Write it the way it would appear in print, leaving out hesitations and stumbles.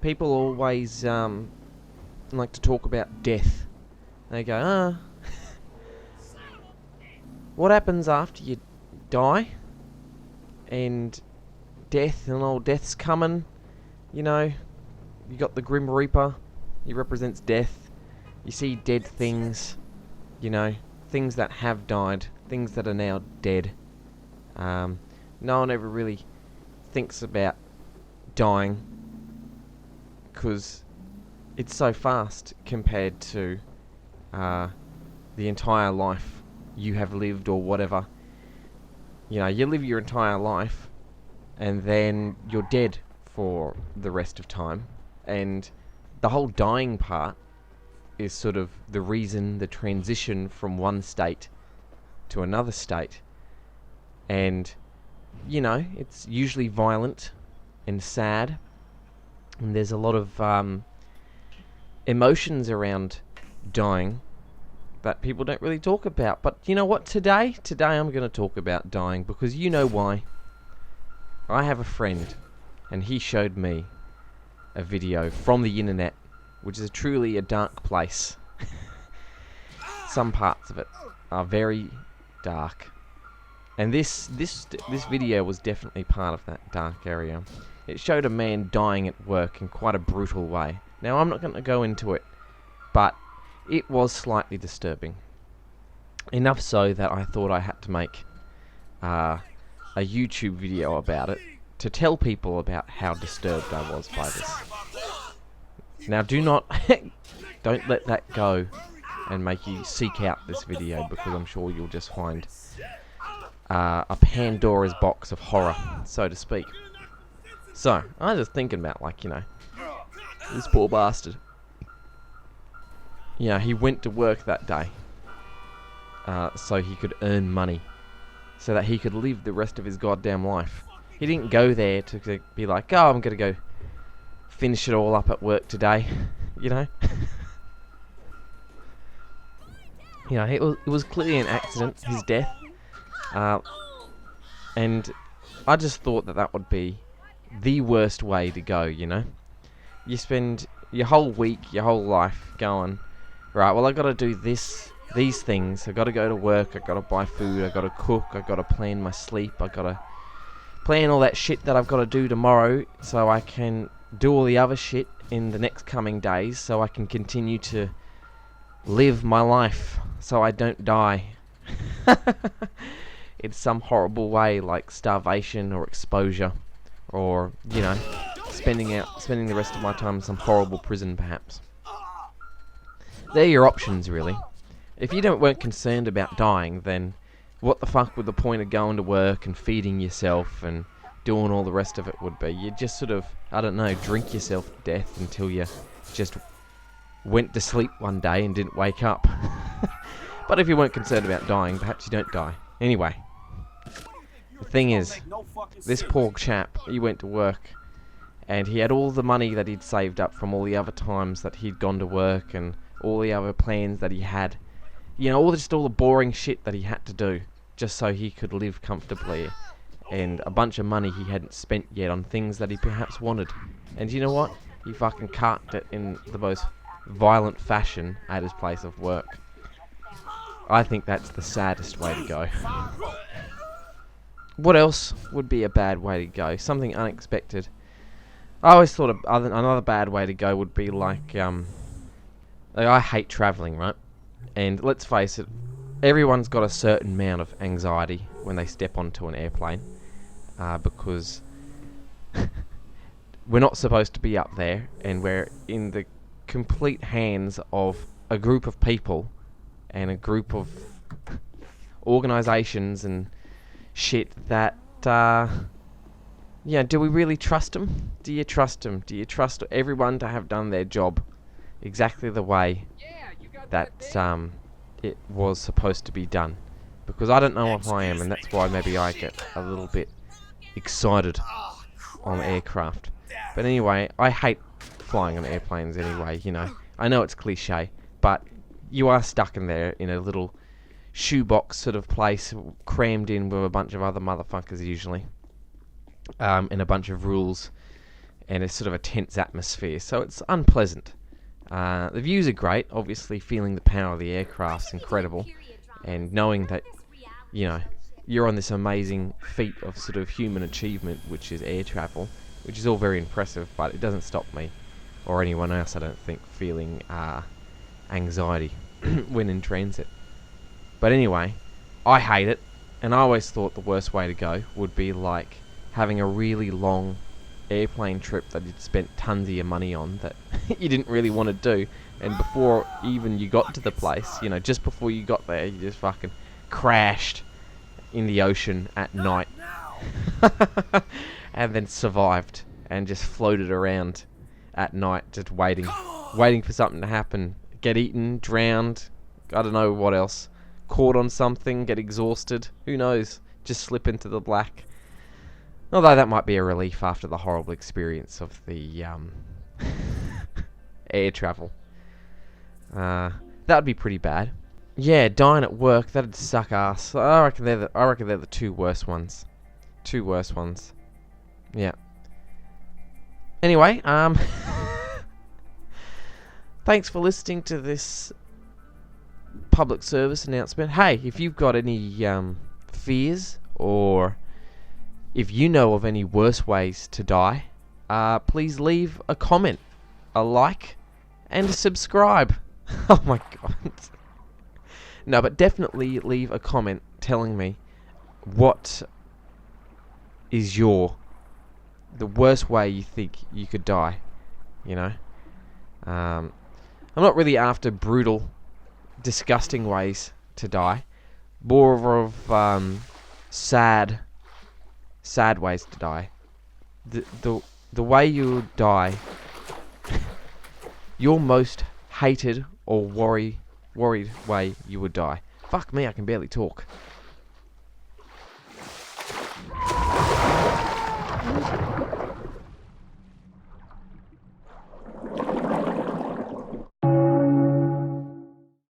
people always like to talk about death. They go, what happens after you die? And death, and old death's coming. You know, you got the Grim Reaper. He represents death. You see dead things. You know, things that have died, things that are now dead. No one ever really thinks about dying, because it's so fast compared to the entire life you have lived or whatever. You know, you live your entire life and then you're dead for the rest of time, and the whole dying part is sort of the reason, the transition from one state to another state. And you know, it's usually violent and sad, and there's a lot of emotions around dying that people don't really talk about. But you know what, today I'm going to talk about dying, because you know why. I have a friend, and he showed me a video from the internet, which is truly a dark place. Some parts of it are very dark, and this video was definitely part of that dark area. It showed a man dying at work in quite a brutal way. Now, I'm not going to go into it, but it was slightly disturbing. Enough so that I thought I had to make a YouTube video about it, to tell people about how disturbed I was by this. Now, don't let that go and make you seek out this video, because I'm sure you'll just find a Pandora's box of horror, so to speak. So, I was just thinking about, like, you know, this poor bastard. You know, he went to work that day so he could earn money, so that he could live the rest of his goddamn life. He didn't go there to be like, oh, I'm going to go finish it all up at work today, you know. You know, it was clearly an accident, his death. And I just thought that would be the worst way to go, you know. You spend your whole week, your whole life going, right, well, I got to do these things. I got to go to work, I got to buy food, I got to cook, I got to plan my sleep, I got to plan all that shit that I've got to do tomorrow, so I can do all the other shit in the next coming days, so I can continue to live my life, so I don't die. In some horrible way, like starvation or exposure, or, you know, spending the rest of my time in some horrible prison, perhaps. They're your options, really. If you weren't concerned about dying, then what the fuck would the point of going to work and feeding yourself and doing all the rest of it would be? You just sort of, I don't know, drink yourself to death until you just went to sleep one day and didn't wake up. But if you weren't concerned about dying, perhaps you don't die. Anyway, the thing is, this poor chap, he went to work, and he had all the money that he'd saved up from all the other times that he'd gone to work, and all the other plans that he had. You know, all the boring shit that he had to do, just so he could live comfortably. And a bunch of money he hadn't spent yet on things that he perhaps wanted. And you know what? He fucking carked it in the most violent fashion at his place of work. I think that's the saddest way to go. What else would be a bad way to go? Something unexpected. I always thought another bad way to go would be like I hate travelling, right? And let's face it, everyone's got a certain amount of anxiety when they step onto an airplane, because we're not supposed to be up there, and we're in the complete hands of a group of people and a group of organisations and shit that, yeah, do we really trust them? Do you trust them? Do you trust everyone to have done their job exactly the way that it was supposed to be done? Because I don't know if I am, and that's why maybe I get a little bit excited on aircraft. But anyway, I hate flying on airplanes anyway, you know. I know it's cliche, but you are stuck in there in a little shoebox sort of place, crammed in with a bunch of other motherfuckers usually, and a bunch of rules and it's sort of a tense atmosphere, so it's unpleasant. The views are great. Obviously, feeling the power of the aircraft's incredible, and knowing that, you know, you're on this amazing feat of sort of human achievement, which is air travel, which is all very impressive, but it doesn't stop me, or anyone else, I don't think, feeling anxiety when in transit. But anyway, I hate it, and I always thought the worst way to go would be like having a really long airplane trip that you'd spent tons of your money on that you didn't really want to do, and before even you got to the place, you know, just before you got there, you just fucking crashed in the ocean at night and then survived and just floated around at night just waiting for something to happen, get eaten, drowned, I don't know what else, caught on something, get exhausted, who knows, just slip into the black. Although that might be a relief after the horrible experience of the air travel. That would be pretty bad. Yeah, dying at work, that'd suck ass. I reckon they're the two worst ones. Two worst ones. Yeah. Anyway, thanks for listening to this public service announcement. Hey, if you've got any fears, or if you know of any worse ways to die, please leave a comment, a like, and a subscribe. Oh my god. No, but definitely leave a comment telling me what is the worst way you think you could die, you know? I'm not really after brutal, disgusting ways to die. More of sad ways to die. The way you die, your most hated or worried way you would die. Fuck me, I can barely talk.